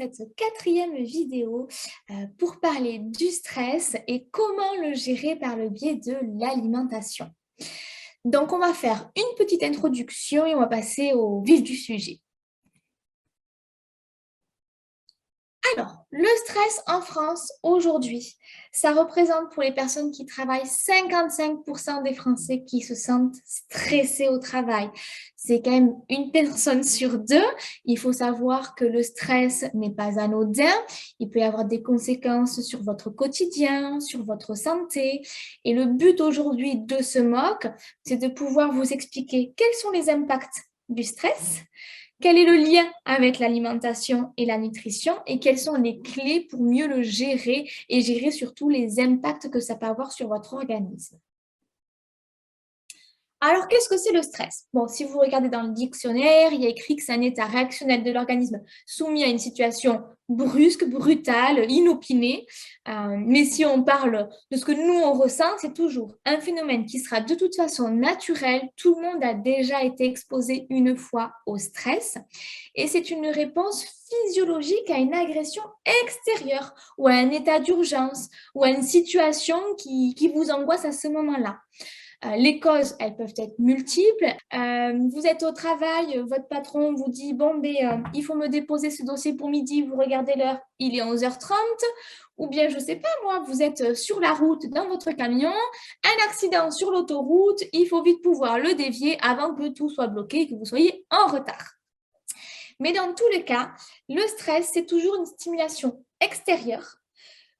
cette quatrième vidéo pour parler du stress et comment le gérer par le biais de l'alimentation. Donc, on va faire une petite introduction et on va passer au vif du sujet. Alors, le stress en France aujourd'hui, ça représente pour les personnes qui travaillent 55% des Français qui se sentent stressés au travail. C'est quand même une personne sur deux. Il faut savoir que le stress n'est pas anodin. Il peut y avoir des conséquences sur votre quotidien, sur votre santé. Et le but aujourd'hui de ce MOOC, c'est de pouvoir vous expliquer quels sont les impacts du stress. Quel est le lien avec l'alimentation et la nutrition et quelles sont les clés pour mieux le gérer et gérer surtout les impacts que ça peut avoir sur votre organisme? Alors, qu'est-ce que c'est le stress? Bon, si vous regardez dans le dictionnaire, il y a écrit que c'est un état réactionnel de l'organisme soumis à une situation brusque, brutale, inopinée. Mais si on parle de ce que nous, on ressent, c'est toujours un phénomène qui sera de toute façon naturel. Tout le monde a déjà été exposé une fois au stress. Et c'est une réponse physiologique à une agression extérieure ou à un état d'urgence ou à une situation qui vous angoisse à ce moment-là. Les causes, elles peuvent être multiples. Vous êtes au travail, votre patron vous dit « Bon, il faut me déposer ce dossier pour midi », vous regardez l'heure, il est 11h30. Ou bien, je ne sais pas moi, vous êtes sur la route dans votre camion, un accident sur l'autoroute, il faut vite pouvoir le dévier avant que tout soit bloqué et que vous soyez en retard. Mais dans tous les cas, le stress, c'est toujours une stimulation extérieure.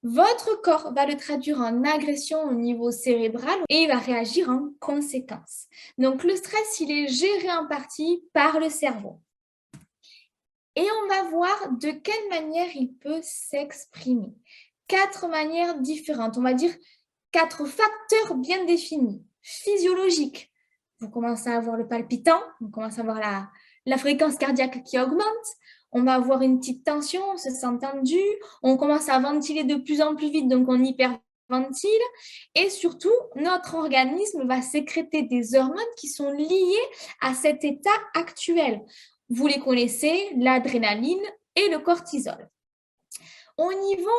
Votre corps va le traduire en agression au niveau cérébral et il va réagir en conséquence. Donc, le stress, il est géré en partie par le cerveau. Et on va voir de quelle manière il peut s'exprimer. 4 manières différentes, on va dire 4 facteurs bien définis. Physiologique, vous commencez à avoir le palpitant, on commence à avoir la fréquence cardiaque qui augmente. On va avoir une petite tension, on se sent tendu, on commence à ventiler de plus en plus vite, donc on hyperventile. Et surtout, notre organisme va sécréter des hormones qui sont liées à cet état actuel. Vous les connaissez, l'adrénaline et le cortisol. Au niveau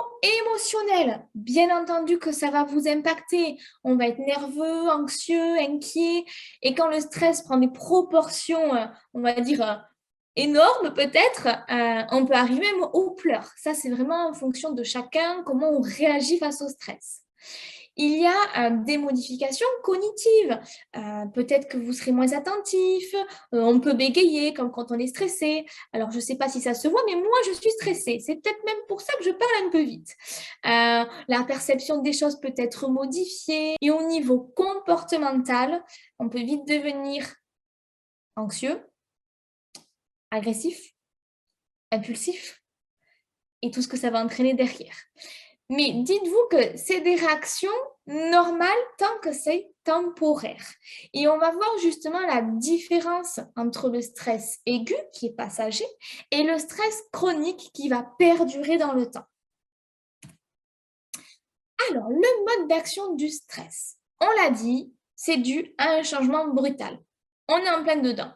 émotionnel, bien entendu que ça va vous impacter. On va être nerveux, anxieux, inquiet. Et quand le stress prend des proportions, on va dire, énormes peut-être, on peut arriver même aux pleurs. Ça, c'est vraiment en fonction de chacun, comment on réagit face au stress. Il y a des modifications cognitives. Peut-être que vous serez moins attentif, on peut bégayer comme quand on est stressé. Alors, je ne sais pas si ça se voit, mais moi, je suis stressée. C'est peut-être même pour ça que je parle un peu vite. La perception des choses peut être modifiée. Et au niveau comportemental, on peut vite devenir anxieux, agressif, impulsif et tout ce que ça va entraîner derrière. Mais dites-vous que c'est des réactions normales tant que c'est temporaire. Et on va voir justement la différence entre le stress aigu, qui est passager, et le stress chronique qui va perdurer dans le temps. Alors, le mode d'action du stress, on l'a dit, c'est dû à un changement brutal. On est en plein dedans.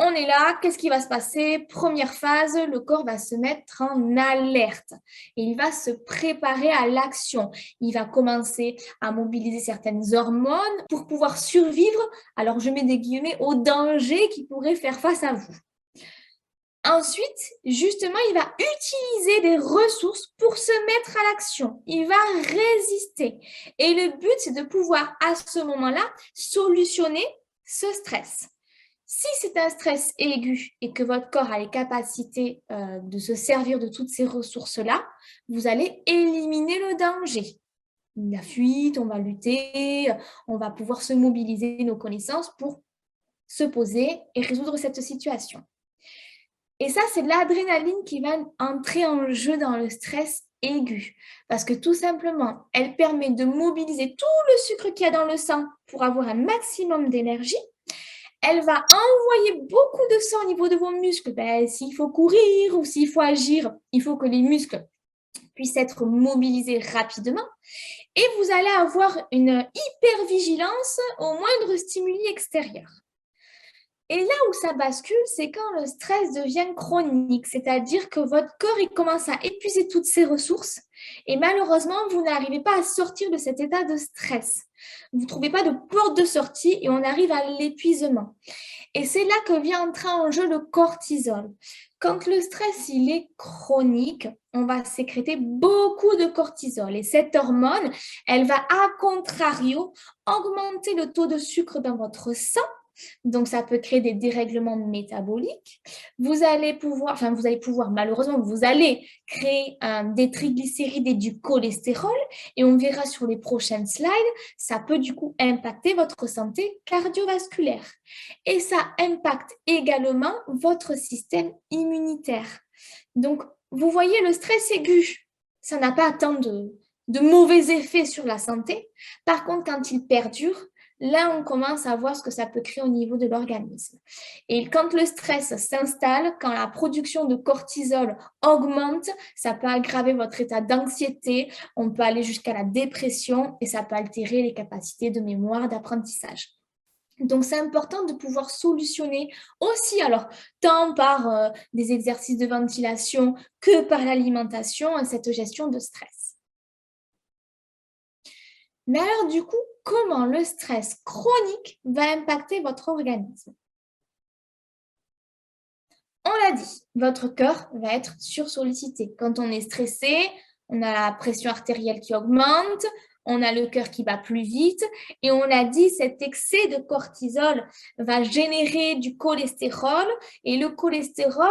On est là, qu'est-ce qui va se passer? Première phase, le corps va se mettre en alerte et il va se préparer à l'action. Il va commencer à mobiliser certaines hormones pour pouvoir survivre, alors je mets des guillemets, au danger qui pourrait faire face à vous. Ensuite, justement, il va utiliser des ressources pour se mettre à l'action. Il va résister. Et le but, c'est de pouvoir, à ce moment-là, solutionner ce stress. Si c'est un stress aigu et que votre corps a les capacités de se servir de toutes ces ressources-là, vous allez éliminer le danger. La fuite, on va lutter, on va pouvoir se mobiliser nos connaissances pour se poser et résoudre cette situation. Et ça, c'est l'adrénaline qui va entrer en jeu dans le stress aigu. Parce que tout simplement, elle permet de mobiliser tout le sucre qu'il y a dans le sang pour avoir un maximum d'énergie. Elle va envoyer beaucoup de sang au niveau de vos muscles. S'il faut courir ou s'il faut agir, il faut que les muscles puissent être mobilisés rapidement. Et vous allez avoir une hypervigilance au moindre stimuli extérieur. Et là où ça bascule, c'est quand le stress devient chronique, c'est-à-dire que votre corps il commence à épuiser toutes ses ressources et malheureusement, vous n'arrivez pas à sortir de cet état de stress. Vous ne trouvez pas de porte de sortie et on arrive à l'épuisement. Et c'est là que vient entrer en jeu le cortisol. Quand le stress il est chronique, on va sécréter beaucoup de cortisol et cette hormone, elle va à contrario augmenter le taux de sucre dans votre sang. Donc, ça peut créer des dérèglements métaboliques. Malheureusement, vous allez créer des triglycérides et du cholestérol. Et on verra sur les prochaines slides, ça peut du coup impacter votre santé cardiovasculaire. Et ça impacte également votre système immunitaire. Donc, vous voyez, le stress aigu, ça n'a pas tant de mauvais effets sur la santé. Par contre, quand il perdure, là, on commence à voir ce que ça peut créer au niveau de l'organisme. Et quand le stress s'installe, quand la production de cortisol augmente, ça peut aggraver votre état d'anxiété, on peut aller jusqu'à la dépression et ça peut altérer les capacités de mémoire, d'apprentissage. Donc, c'est important de pouvoir solutionner aussi, alors, tant par des exercices de ventilation que par l'alimentation, cette gestion de stress. Mais alors, du coup, comment le stress chronique va impacter votre organisme? On l'a dit, votre cœur va être sursollicité. Quand on est stressé, on a la pression artérielle qui augmente, on a le cœur qui bat plus vite et on l'a dit, cet excès de cortisol va générer du cholestérol et le cholestérol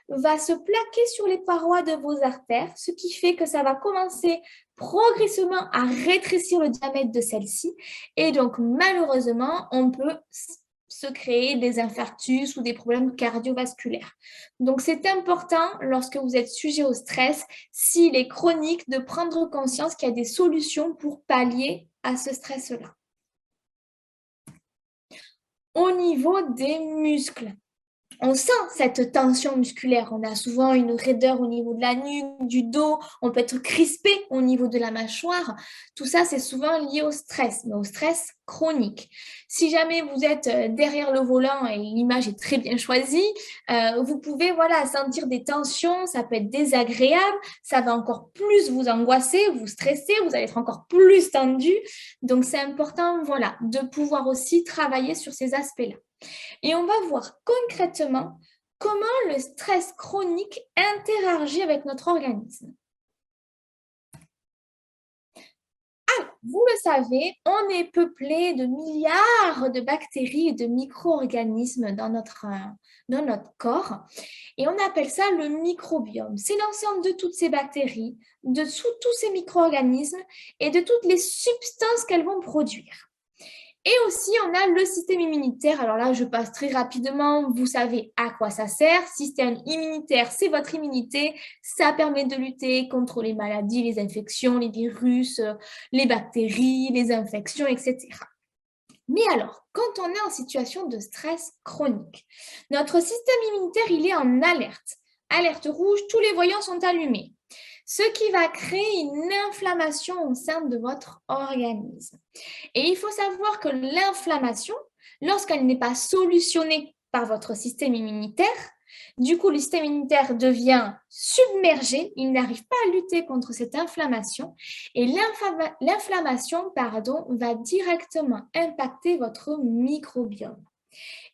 va se plaquer sur les parois de vos artères, ce qui fait que ça va commencer progressivement à rétrécir le diamètre de celle-ci et donc malheureusement, on peut se créer des infarctus ou des problèmes cardiovasculaires. Donc, c'est important, lorsque vous êtes sujet au stress, s'il est chronique, de prendre conscience qu'il y a des solutions pour pallier à ce stress-là. Au niveau des muscles, on sent cette tension musculaire. On a souvent une raideur au niveau de la nuque, du dos. On peut être crispé au niveau de la mâchoire. Tout ça, c'est souvent lié au stress, mais au stress chronique. Si jamais vous êtes derrière le volant et l'image est très bien choisie, vous pouvez sentir des tensions. Ça peut être désagréable. Ça va encore plus vous angoisser, vous stresser. Vous allez être encore plus tendu. Donc, c'est important de pouvoir aussi travailler sur ces aspects-là. Et on va voir concrètement comment le stress chronique interagit avec notre organisme. Alors, vous le savez, on est peuplé de milliards de bactéries et de micro-organismes dans notre corps et on appelle ça le microbiome. C'est l'ensemble de toutes ces bactéries, de tous ces micro-organismes et de toutes les substances qu'elles vont produire. Et aussi, on a le système immunitaire. Alors là, je passe très rapidement. Vous savez à quoi ça sert. Système immunitaire, c'est votre immunité. Ça permet de lutter contre les maladies, les infections, les virus, les bactéries, les infections, etc. Mais alors, quand on est en situation de stress chronique, notre système immunitaire, il est en alerte. Alerte rouge, tous les voyants sont allumés. Ce qui va créer une inflammation au sein de votre organisme. Et il faut savoir que l'inflammation, lorsqu'elle n'est pas solutionnée par votre système immunitaire, du coup, le système immunitaire devient submergé, il n'arrive pas à lutter contre cette inflammation et l'inflammation va directement impacter votre microbiome.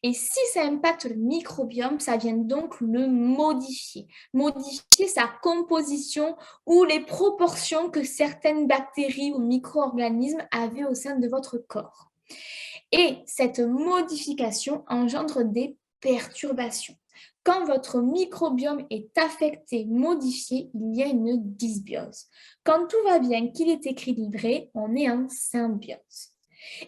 Et si ça impacte le microbiome, ça vient donc le modifier. Modifier sa composition ou les proportions que certaines bactéries ou micro-organismes avaient au sein de votre corps. Et cette modification engendre des perturbations. Quand votre microbiome est affecté, modifié, il y a une dysbiose. Quand tout va bien, qu'il est équilibré, on est en symbiose.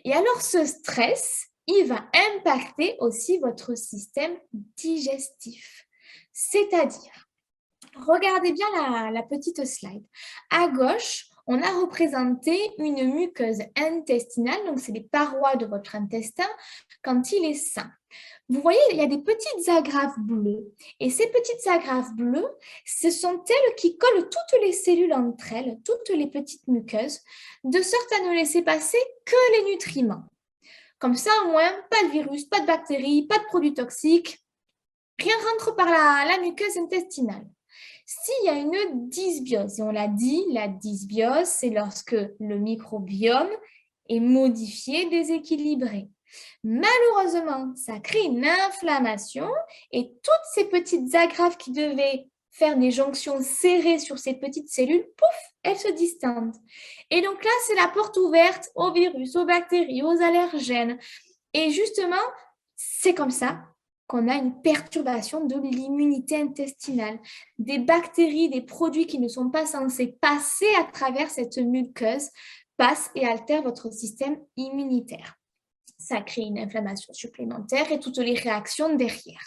Et alors ce stress, il va impacter aussi votre système digestif. C'est-à-dire, regardez bien la petite slide. À gauche, on a représenté une muqueuse intestinale, donc c'est les parois de votre intestin quand il est sain. Vous voyez, il y a des petites agrafes bleues. Et ces petites agrafes bleues, ce sont elles qui collent toutes les cellules entre elles, toutes les petites muqueuses, de sorte à ne laisser passer que les nutriments. Comme ça, au moins, pas de virus, pas de bactéries, pas de produits toxiques. Rien rentre par la muqueuse intestinale. S'il y a une dysbiose, et on l'a dit, la dysbiose, c'est lorsque le microbiome est modifié, déséquilibré. Malheureusement, ça crée une inflammation et toutes ces petites agrafes qui devaient faire des jonctions serrées sur ces petites cellules, pouf, elles se distendent. Et donc là, c'est la porte ouverte aux virus, aux bactéries, aux allergènes. Et justement, c'est comme ça qu'on a une perturbation de l'immunité intestinale. Des bactéries, des produits qui ne sont pas censés passer à travers cette muqueuse passent et altèrent votre système immunitaire. Ça crée une inflammation supplémentaire et toutes les réactions derrière.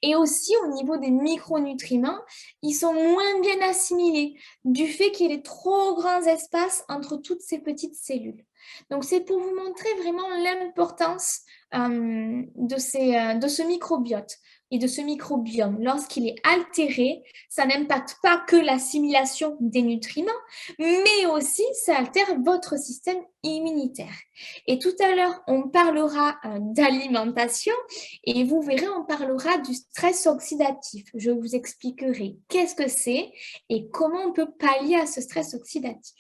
Et aussi, au niveau des micronutriments, ils sont moins bien assimilés du fait qu'il y ait trop grands espaces entre toutes ces petites cellules. Donc, c'est pour vous montrer vraiment l'importance de ce microbiote et de ce microbiome. Lorsqu'il est altéré, ça n'impacte pas que l'assimilation des nutriments, mais aussi ça altère votre système immunitaire. Et tout à l'heure, on parlera d'alimentation et vous verrez, on parlera du stress oxydatif. Je vous expliquerai qu'est-ce que c'est et comment on peut pallier à ce stress oxydatif.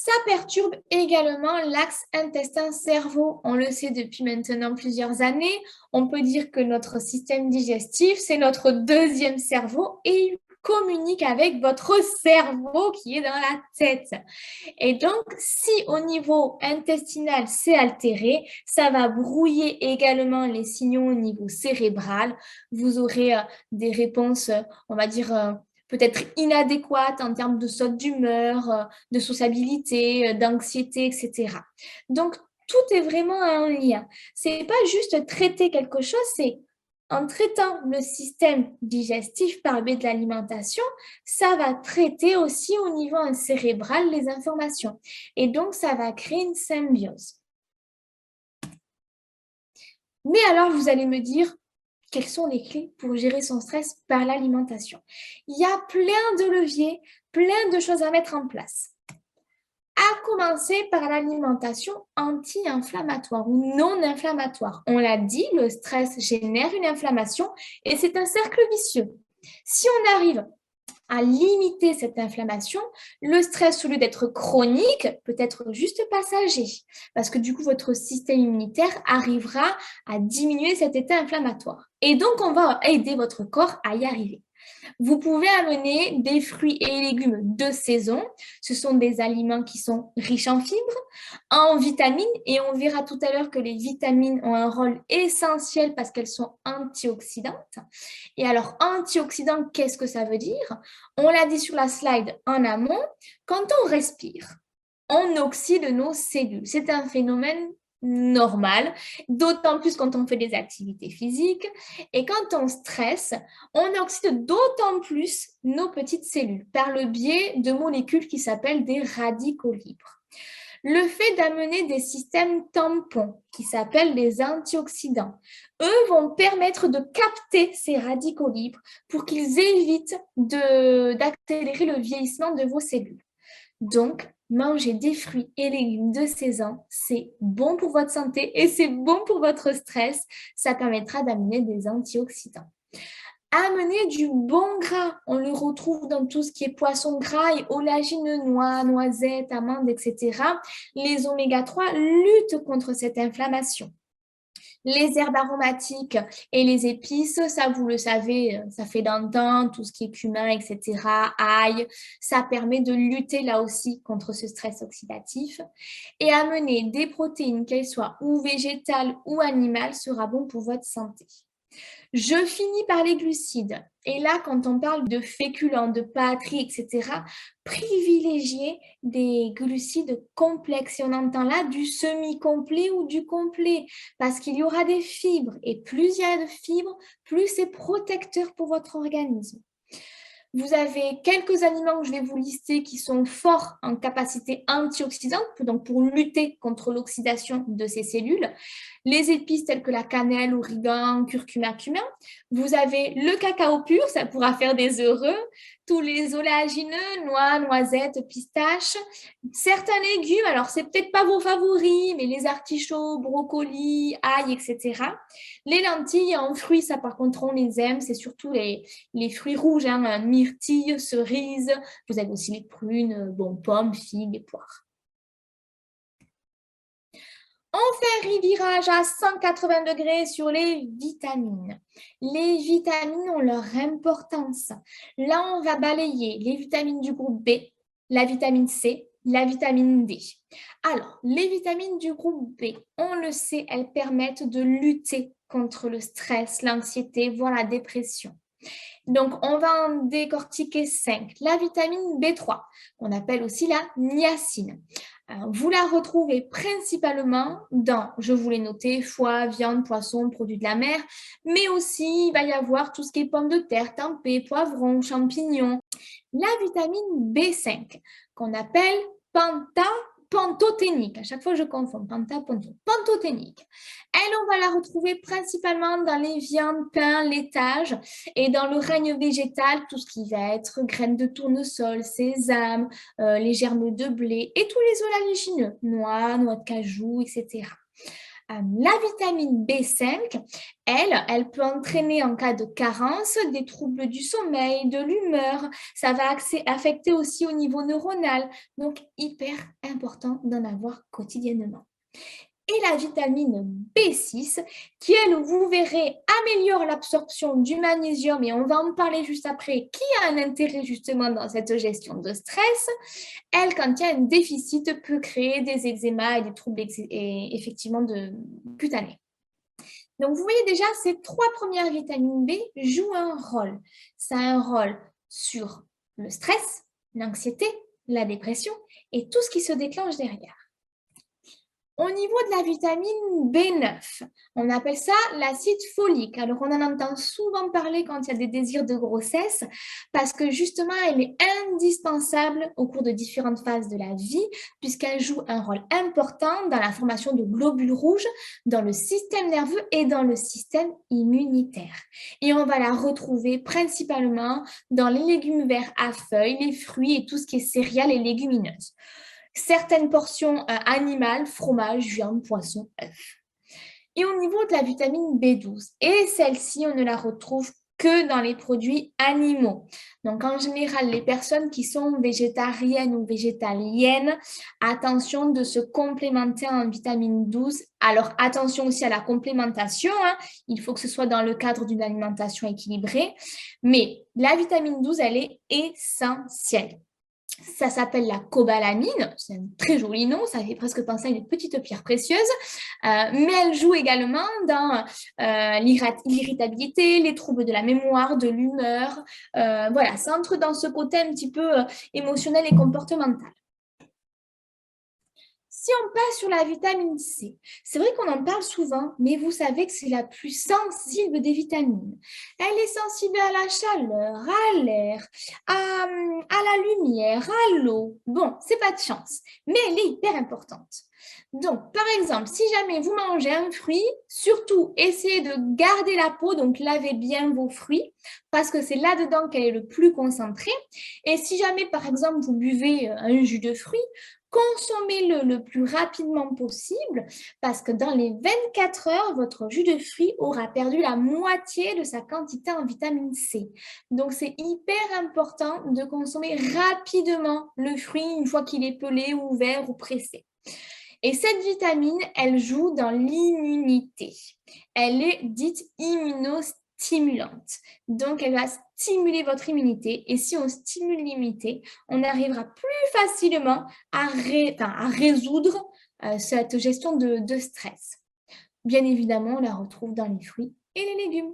Ça perturbe également l'axe intestin-cerveau. On le sait depuis maintenant plusieurs années. On peut dire que notre système digestif, c'est notre deuxième cerveau et il communique avec votre cerveau qui est dans la tête. Et donc, si au niveau intestinal, c'est altéré, ça va brouiller également les signaux au niveau cérébral. Vous aurez des réponses, on va dire, peut-être inadéquates en termes de saute d'humeur, de sociabilité, d'anxiété, etc. Donc, tout est vraiment en lien. Ce n'est pas juste traiter quelque chose, c'est en traitant le système digestif par le biais de l'alimentation, ça va traiter aussi au niveau cérébral les informations. Et donc, ça va créer une symbiose. Mais alors, vous allez me dire, quelles sont les clés pour gérer son stress par l'alimentation? Il y a plein de leviers, plein de choses à mettre en place. À commencer par l'alimentation anti-inflammatoire ou non inflammatoire. On l'a dit, le stress génère une inflammation et c'est un cercle vicieux. Si on arrive à limiter cette inflammation, le stress, au lieu d'être chronique, peut être juste passager. Parce que du coup, votre système immunitaire arrivera à diminuer cet état inflammatoire. Et donc, on va aider votre corps à y arriver. Vous pouvez amener des fruits et légumes de saison. Ce sont des aliments qui sont riches en fibres, en vitamines, et on verra tout à l'heure que les vitamines ont un rôle essentiel parce qu'elles sont antioxydantes. Et alors, antioxydant, qu'est-ce que ça veut dire? On l'a dit sur la slide en amont, quand on respire, on oxyde nos cellules. C'est un phénomène normal, d'autant plus quand on fait des activités physiques. Et quand on stresse, on oxyde d'autant plus nos petites cellules par le biais de molécules qui s'appellent des radicaux libres. Le fait d'amener des systèmes tampons qui s'appellent des antioxydants, eux vont permettre de capter ces radicaux libres pour qu'ils évitent d'accélérer le vieillissement de vos cellules. Donc, manger des fruits et légumes de saison, c'est bon pour votre santé et c'est bon pour votre stress. Ça permettra d'amener des antioxydants. Amener du bon gras, on le retrouve dans tout ce qui est poisson gras et oléagineux, noix, noisettes, amandes, etc. Les oméga 3 luttent contre cette inflammation. Les herbes aromatiques et les épices, ça vous le savez, ça fait dans le temps, tout ce qui est cumin, etc., ail, ça permet de lutter là aussi contre ce stress oxydatif. Et amener des protéines, qu'elles soient ou végétales ou animales, sera bon pour votre santé. Je finis par les glucides. Et là, quand on parle de féculents, de pâteries, etc., privilégiez des glucides complexes. Et on entend là du semi-complet ou du complet, parce qu'il y aura des fibres. Et plus il y a de fibres, plus c'est protecteur pour votre organisme. Vous avez quelques aliments que je vais vous lister qui sont forts en capacité antioxydante, donc pour lutter contre l'oxydation de ces cellules. Les épices telles que la cannelle, origan, curcuma, cumin. Vous avez le cacao pur, ça pourra faire des heureux. Tous les oléagineux, noix, noisettes, pistaches. Certains légumes, alors c'est peut-être pas vos favoris, mais les artichauts, brocolis, ail, etc. Les lentilles en fruits, ça par contre on les aime, c'est surtout les fruits rouges, hein, myrtilles, cerises. Vous avez aussi les prunes, bon, pommes, figues et poires. On fait un revirage à 180 degrés sur les vitamines. Les vitamines ont leur importance. Là, on va balayer les vitamines du groupe B, la vitamine C, la vitamine D. Alors, les vitamines du groupe B, on le sait, elles permettent de lutter contre le stress, l'anxiété, voire la dépression. Donc, on va en décortiquer 5. La vitamine B3, qu'on appelle aussi la niacine. Vous la retrouvez principalement dans, je vous l'ai noté, foie, viande, poisson, produits de la mer, mais aussi il va y avoir tout ce qui est pommes de terre, tempeh, poivrons, champignons. La vitamine B5, qu'on appelle pantothénique. À chaque fois, je confonds pantothénique. Elle, on va la retrouver principalement dans les viandes, pains, laitage et dans le règne végétal, tout ce qui va être graines de tournesol, sésame, les germes de blé et tous les oléagineux, noix de cajou, etc. La vitamine B5, elle peut entraîner en cas de carence des troubles du sommeil, de l'humeur. Ça va affecter aussi au niveau neuronal. Donc, hyper important d'en avoir quotidiennement. Et la vitamine B6, qui, elle, vous verrez, améliore l'absorption du magnésium, et on va en parler juste après, qui a un intérêt justement dans cette gestion de stress. Elle, quand il y a un déficit, peut créer des eczémas et des troubles effectivement cutanés. Donc, vous voyez déjà, ces 3 premières vitamines B jouent un rôle. Ça a un rôle sur le stress, l'anxiété, la dépression et tout ce qui se déclenche derrière. Au niveau de la vitamine B9, on appelle ça l'acide folique. Alors, on en entend souvent parler quand il y a des désirs de grossesse parce que justement, elle est indispensable au cours de différentes phases de la vie puisqu'elle joue un rôle important dans la formation de globules rouges, dans le système nerveux et dans le système immunitaire. Et on va la retrouver principalement dans les légumes verts à feuilles, les fruits et tout ce qui est céréales et légumineuses. Certaines portions animales, fromage, viande, poisson, œufs. Et au niveau de la vitamine B12, et celle-ci, on ne la retrouve que dans les produits animaux. Donc, en général, les personnes qui sont végétariennes ou végétaliennes, attention de se complémenter en vitamine 12. Alors, attention aussi à la complémentation. Hein. Il faut que ce soit dans le cadre d'une alimentation équilibrée. Mais la vitamine 12, elle est essentielle. Ça s'appelle la cobalamine, c'est un très joli nom, ça fait presque penser à une petite pierre précieuse, mais elle joue également dans l'irritabilité, les troubles de la mémoire, de l'humeur. Voilà, ça entre dans ce côté un petit peu émotionnel et comportemental. Si on passe sur la vitamine C, c'est vrai qu'on en parle souvent, mais vous savez que c'est la plus sensible des vitamines. Elle est sensible à la chaleur, à l'air, à la lumière, à l'eau. Bon, c'est pas de chance, mais elle est hyper importante. Donc, par exemple, si jamais vous mangez un fruit, surtout essayez de garder la peau, donc lavez bien vos fruits, parce que c'est là-dedans qu'elle est le plus concentrée. Et si jamais, par exemple, vous buvez un jus de fruits, consommez-le le plus rapidement possible parce que dans les 24 heures, votre jus de fruits aura perdu la moitié de sa quantité en vitamine C. Donc, c'est hyper important de consommer rapidement le fruit une fois qu'il est pelé ou ouvert ou pressé. Et cette vitamine, elle joue dans l'immunité. Elle est dite immunostimulante. Donc, elle va stimuler votre immunité. Et si on stimule l'immunité, on arrivera plus facilement à résoudre cette gestion de stress. Bien évidemment, on la retrouve dans les fruits et les légumes.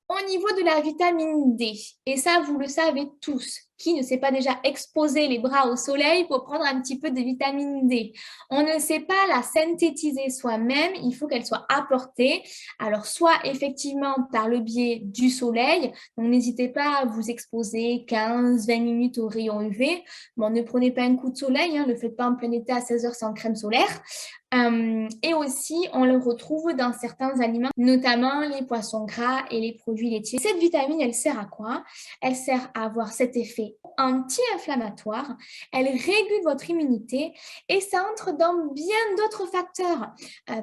Au niveau de la vitamine D, et ça, vous le savez tous, Qui ne s'est pas déjà exposé les bras au soleil pour prendre un petit peu de vitamine D? On ne sait pas la synthétiser soi-même, il faut qu'elle soit apportée. Alors, soit effectivement par le biais du soleil, donc n'hésitez pas à vous exposer 15-20 minutes au rayon UV. Bon, ne prenez pas un coup de soleil, ne le faites pas en plein été à 16 heures sans crème solaire. Et aussi, on le retrouve dans certains aliments, notamment les poissons gras et les produits laitiers. Cette vitamine, elle sert à quoi? Elle sert à avoir cet effet anti-inflammatoire, elle régule votre immunité et ça entre dans bien d'autres facteurs.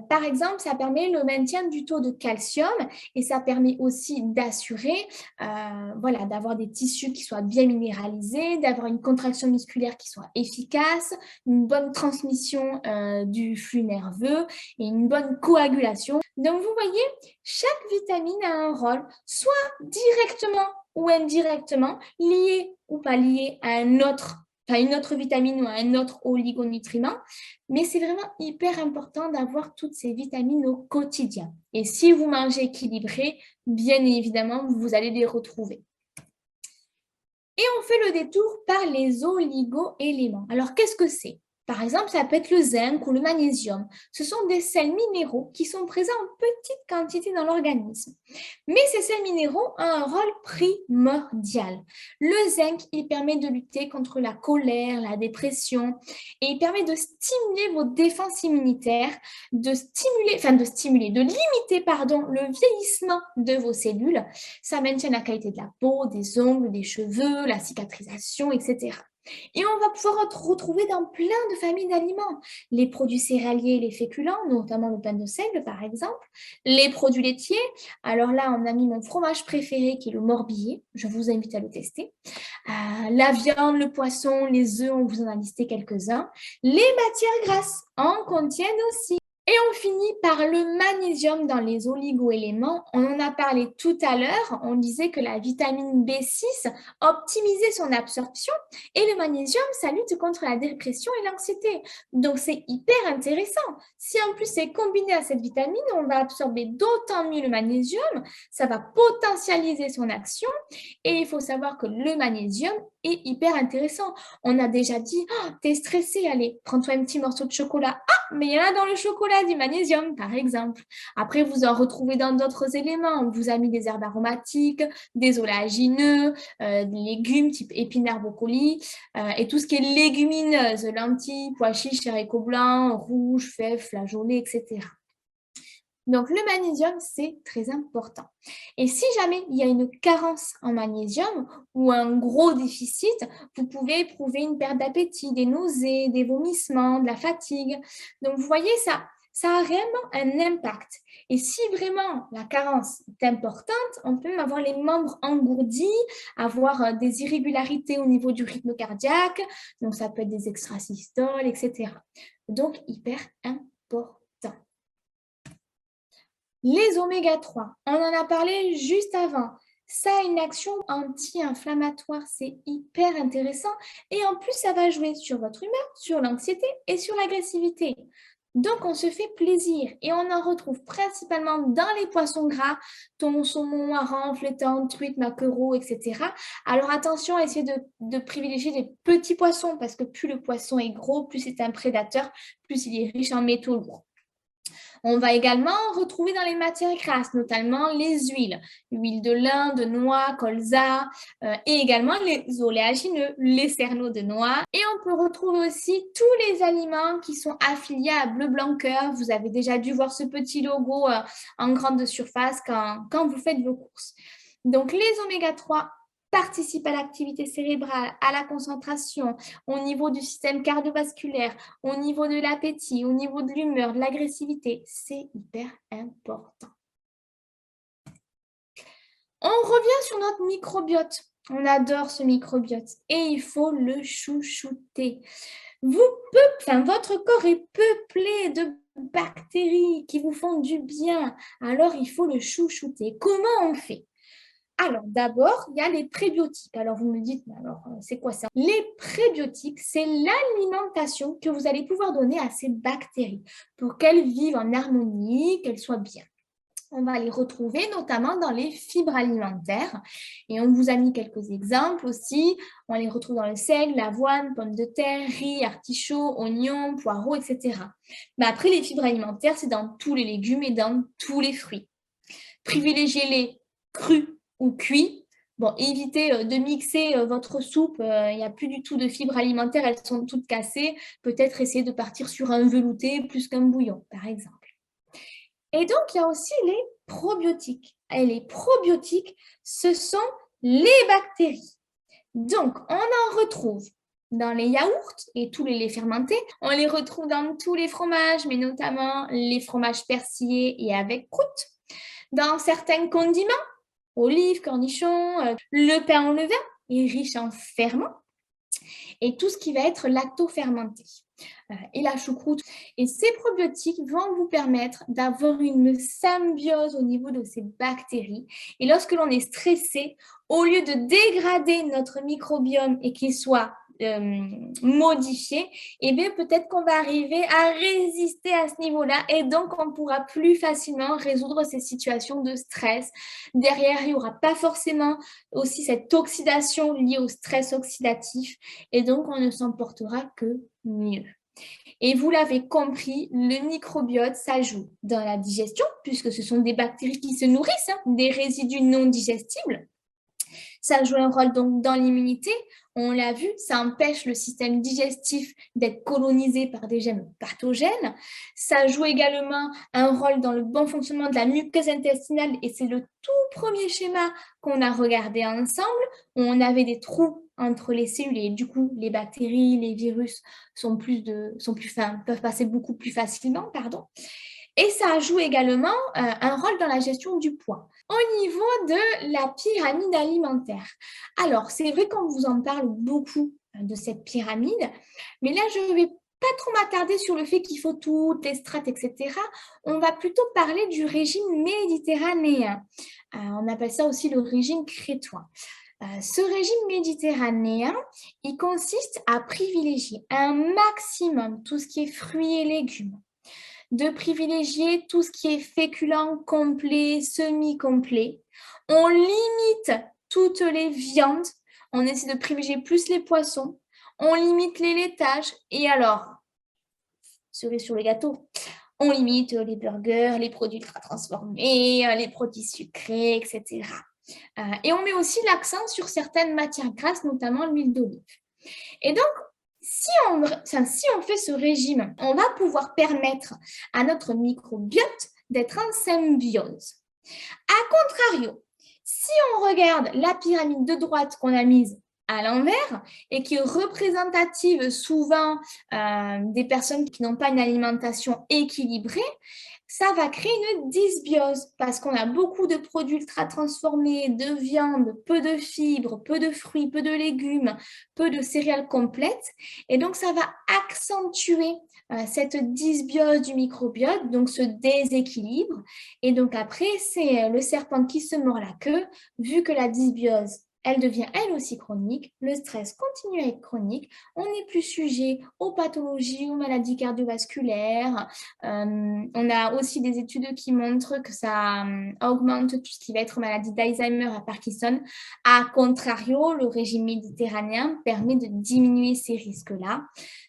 Par exemple, ça permet le maintien du taux de calcium et ça permet aussi d'assurer d'avoir des tissus qui soient bien minéralisés, d'avoir une contraction musculaire qui soit efficace, une bonne transmission du flux nerveux et une bonne coagulation. Donc, vous voyez, chaque vitamine a un rôle, soit directement ou indirectement, lié ou pas lié à une autre vitamine ou à un autre oligonutriment. Mais c'est vraiment hyper important d'avoir toutes ces vitamines au quotidien. Et si vous mangez équilibré, bien évidemment, vous allez les retrouver. Et on fait le détour par les oligo-éléments. Alors, qu'est-ce que c'est? Par exemple, ça peut être le zinc ou le magnésium. Ce sont des sels minéraux qui sont présents en petite quantité dans l'organisme. Mais ces sels minéraux ont un rôle primordial. Le zinc, il permet de lutter contre la colère, la dépression, et il permet de stimuler vos défenses immunitaires, de limiter le vieillissement de vos cellules. Ça maintient la qualité de la peau, des ongles, des cheveux, la cicatrisation, etc. Et on va pouvoir retrouver dans plein de familles d'aliments. Les produits céréaliers et les féculents, notamment le pain de seigle par exemple. Les produits laitiers, alors là on a mis mon fromage préféré qui est le morbier, je vous invite à le tester. La viande, le poisson, les œufs, on vous en a listé quelques-uns. Les matières grasses en contiennent aussi. Et on finit par le magnésium dans les oligo-éléments. On en a parlé tout à l'heure. On disait que la vitamine B6 optimisait son absorption et le magnésium, ça lutte contre la dépression et l'anxiété. Donc, c'est hyper intéressant. Si en plus c'est combiné à cette vitamine, on va absorber d'autant mieux le magnésium. Ça va potentialiser son action. Et il faut savoir que le magnésium est hyper intéressant. On a déjà dit, t'es stressé, allez, prends-toi un petit morceau de chocolat. Mais il y en a dans le chocolat du magnésium, par exemple. Après, vous en retrouvez dans d'autres éléments. On vous a mis des herbes aromatiques, des oléagineux, des légumes type épinards, brocolis, et tout ce qui est légumineuse, lentilles, pois chiches, haricots blancs, rouges, fèves, flageolets, etc. Donc, le magnésium, c'est très important. Et si jamais il y a une carence en magnésium ou un gros déficit, vous pouvez éprouver une perte d'appétit, des nausées, des vomissements, de la fatigue. Donc, vous voyez, ça a réellement un impact. Et si vraiment la carence est importante, on peut même avoir les membres engourdis, avoir des irrégularités au niveau du rythme cardiaque. Donc, ça peut être des extrasystoles, etc. Donc, hyper important. Les oméga 3, on en a parlé juste avant. Ça a une action anti-inflammatoire, c'est hyper intéressant. Et en plus, ça va jouer sur votre humeur, sur l'anxiété et sur l'agressivité. Donc, on se fait plaisir et on en retrouve principalement dans les poissons gras, thon, saumon, hareng, flétan, truite, maquereau, etc. Alors, attention, essayez de privilégier les petits poissons parce que plus le poisson est gros, plus c'est un prédateur, plus il est riche en métaux lourds. On va également retrouver dans les matières grasses, notamment les huiles, l'huile de lin, de noix, colza, et également les oléagineux, les cerneaux de noix. Et on peut retrouver aussi tous les aliments qui sont affiliés à Bleu Blanc Cœur. Vous avez déjà dû voir ce petit logo en grande surface quand vous faites vos courses. Donc, les oméga 3 participent à l'activité cérébrale, à la concentration, au niveau du système cardiovasculaire, au niveau de l'appétit, au niveau de l'humeur, de l'agressivité. C'est hyper important. On revient sur notre microbiote. On adore ce microbiote et il faut le chouchouter. Votre corps est peuplé de bactéries qui vous font du bien. Alors, il faut le chouchouter. Comment on fait ? Alors, d'abord, il y a les prébiotiques. Alors, vous me dites, mais alors, c'est quoi ça? Les prébiotiques, c'est l'alimentation que vous allez pouvoir donner à ces bactéries pour qu'elles vivent en harmonie, qu'elles soient bien. on va les retrouver notamment dans les fibres alimentaires. Et on vous a mis quelques exemples aussi. On les retrouve dans le seigle, l'avoine, pommes de terre, riz, artichauts, oignons, poireaux, etc. Mais après, les fibres alimentaires, c'est dans tous les légumes et dans tous les fruits. Privilégiez-les crus ou cuits. Bon, évitez de mixer votre soupe. Il n'y a plus du tout de fibres alimentaires, elles sont toutes cassées. Peut-être essayer de partir sur un velouté plus qu'un bouillon, par exemple. Et donc, il y a aussi les probiotiques. Et les probiotiques, ce sont les bactéries. Donc, on en retrouve dans les yaourts et tous les laits fermentés. On les retrouve dans tous les fromages, mais notamment les fromages persillés et avec croûte. Dans certains condiments, olives, cornichons, le pain au levain est riche en ferments et tout ce qui va être lactofermenté et la choucroute. Et ces probiotiques vont vous permettre d'avoir une symbiose au niveau de ces bactéries. Et lorsque l'on est stressé, au lieu de dégrader notre microbiome et qu'il soit modifié, eh bien peut-être qu'on va arriver à résister à ce niveau-là et donc on pourra plus facilement résoudre ces situations de stress. Derrière, il n'y aura pas forcément aussi cette oxydation liée au stress oxydatif et donc on ne s'en portera que mieux. Et vous l'avez compris, le microbiote, ça joue dans la digestion, puisque ce sont des bactéries qui se nourrissent des résidus non digestibles. Ça joue un rôle donc dans l'immunité. On l'a vu, ça empêche le système digestif d'être colonisé par des gènes pathogènes. Ça joue également un rôle dans le bon fonctionnement de la muqueuse intestinale et c'est le tout premier schéma qu'on a regardé ensemble où on avait des trous entre les cellules et du coup les bactéries, les virus peuvent passer beaucoup plus facilement. Et ça joue également un rôle dans la gestion du poids. Au niveau de la pyramide alimentaire, alors c'est vrai qu'on vous en parle beaucoup de cette pyramide, mais là je ne vais pas trop m'attarder sur le fait qu'il faut toutes les strates, etc. On va plutôt parler du régime méditerranéen. On appelle ça aussi le régime crétois. Ce régime méditerranéen, il consiste à privilégier un maximum tout ce qui est fruits et légumes, de privilégier tout ce qui est féculent complet, semi-complet. On limite toutes les viandes. On essaie de privilégier plus les poissons. On limite les laitages. Et alors, cerise sur le gâteau, on limite les burgers, les produits ultra transformés, les produits sucrés, etc. Et on met aussi l'accent sur certaines matières grasses, notamment l'huile d'olive. Et donc, si on fait ce régime, on va pouvoir permettre à notre microbiote d'être en symbiose. A contrario, si on regarde la pyramide de droite qu'on a mise à l'envers et qui est représentative souvent des personnes qui n'ont pas une alimentation équilibrée, ça va créer une dysbiose parce qu'on a beaucoup de produits ultra transformés, de viande, peu de fibres, peu de fruits, peu de légumes, peu de céréales complètes. Et donc, ça va accentuer cette dysbiose du microbiote, donc ce déséquilibre. Et donc, après, c'est le serpent qui se mord la queue, vu que la dysbiose elle devient elle aussi chronique, le stress continue à être chronique, on n'est plus sujet aux pathologies, aux maladies cardiovasculaires. On a aussi des études qui montrent que ça augmente tout ce qui va être maladie d'Alzheimer et Parkinson. A contrario, le régime méditerranéen permet de diminuer ces risques-là.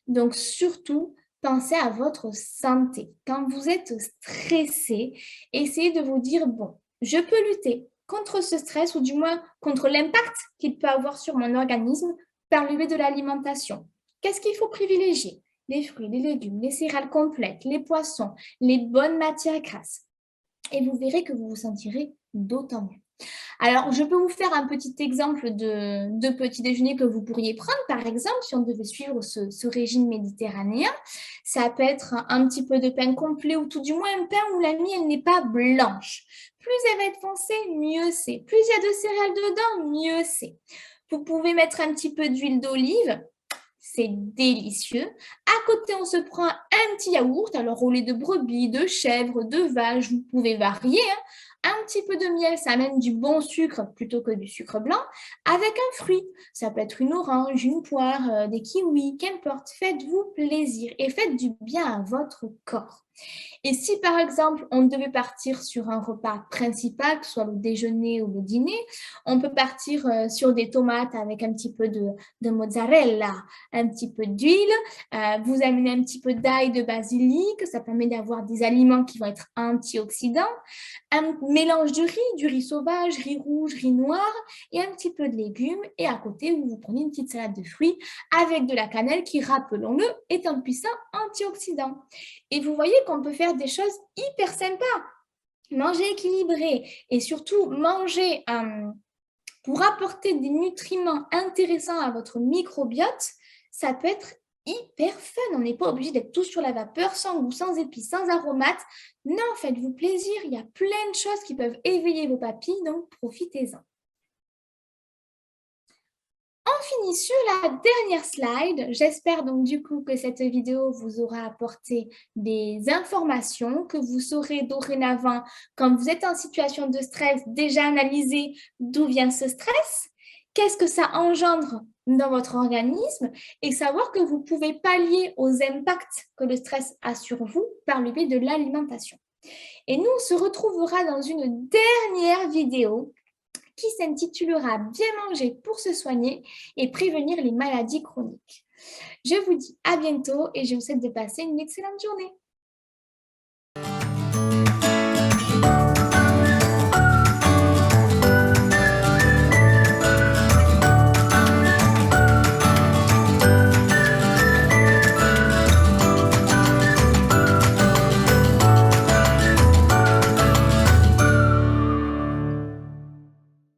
Donc surtout, pensez à votre santé. Quand vous êtes stressé, essayez de vous dire, bon, je peux lutter contre ce stress ou du moins contre l'impact qu'il peut avoir sur mon organisme par le biais de l'alimentation. Qu'est-ce qu'il faut privilégier? Les fruits, les légumes, les céréales complètes, les poissons, les bonnes matières grasses. Et vous verrez que vous vous sentirez d'autant mieux. Alors, je peux vous faire un petit exemple de petit déjeuner que vous pourriez prendre, par exemple, si on devait suivre ce régime méditerranéen. Ça peut être un petit peu de pain complet ou tout du moins un pain où la mie, elle n'est pas blanche. Plus elle va être foncée, mieux c'est. Plus il y a de céréales dedans, mieux c'est. Vous pouvez mettre un petit peu d'huile d'olive. C'est délicieux. À côté, on se prend un petit yaourt. Alors, au lait de brebis, de chèvre, de vache, vous pouvez varier. Un petit peu de miel, ça amène du bon sucre plutôt que du sucre blanc, avec un fruit. Ça peut être une orange, une poire, des kiwis, qu'importe. Faites-vous plaisir et faites du bien à votre corps. Et si par exemple, on devait partir sur un repas principal, que ce soit le déjeuner ou le dîner, on peut partir sur des tomates avec un petit peu de mozzarella, un petit peu d'huile, vous amenez un petit peu d'ail, de basilic, ça permet d'avoir des aliments qui vont être antioxydants, un mélange de riz, du riz sauvage, riz rouge, riz noir et un petit peu de légumes. Et à côté, vous prenez une petite salade de fruits avec de la cannelle qui, rappelons-le, est un puissant antioxydant. Et vous voyez qu'on peut faire des choses hyper sympas. Manger équilibré et surtout manger pour apporter des nutriments intéressants à votre microbiote, ça peut être hyper fun. On n'est pas obligé d'être tous sur la vapeur, sans goût, sans épices, sans aromates. Non, faites-vous plaisir. Il y a plein de choses qui peuvent éveiller vos papilles, donc profitez-en. On finit sur la dernière slide. J'espère donc du coup que cette vidéo vous aura apporté des informations, que vous saurez dorénavant, quand vous êtes en situation de stress, déjà analyser d'où vient ce stress, qu'est-ce que ça engendre dans votre organisme et savoir que vous pouvez pallier aux impacts que le stress a sur vous par le biais de l'alimentation. Et nous, on se retrouvera dans une dernière vidéo qui s'intitulera Bien manger pour se soigner et prévenir les maladies chroniques. Je vous dis à bientôt et je vous souhaite de passer une excellente journée.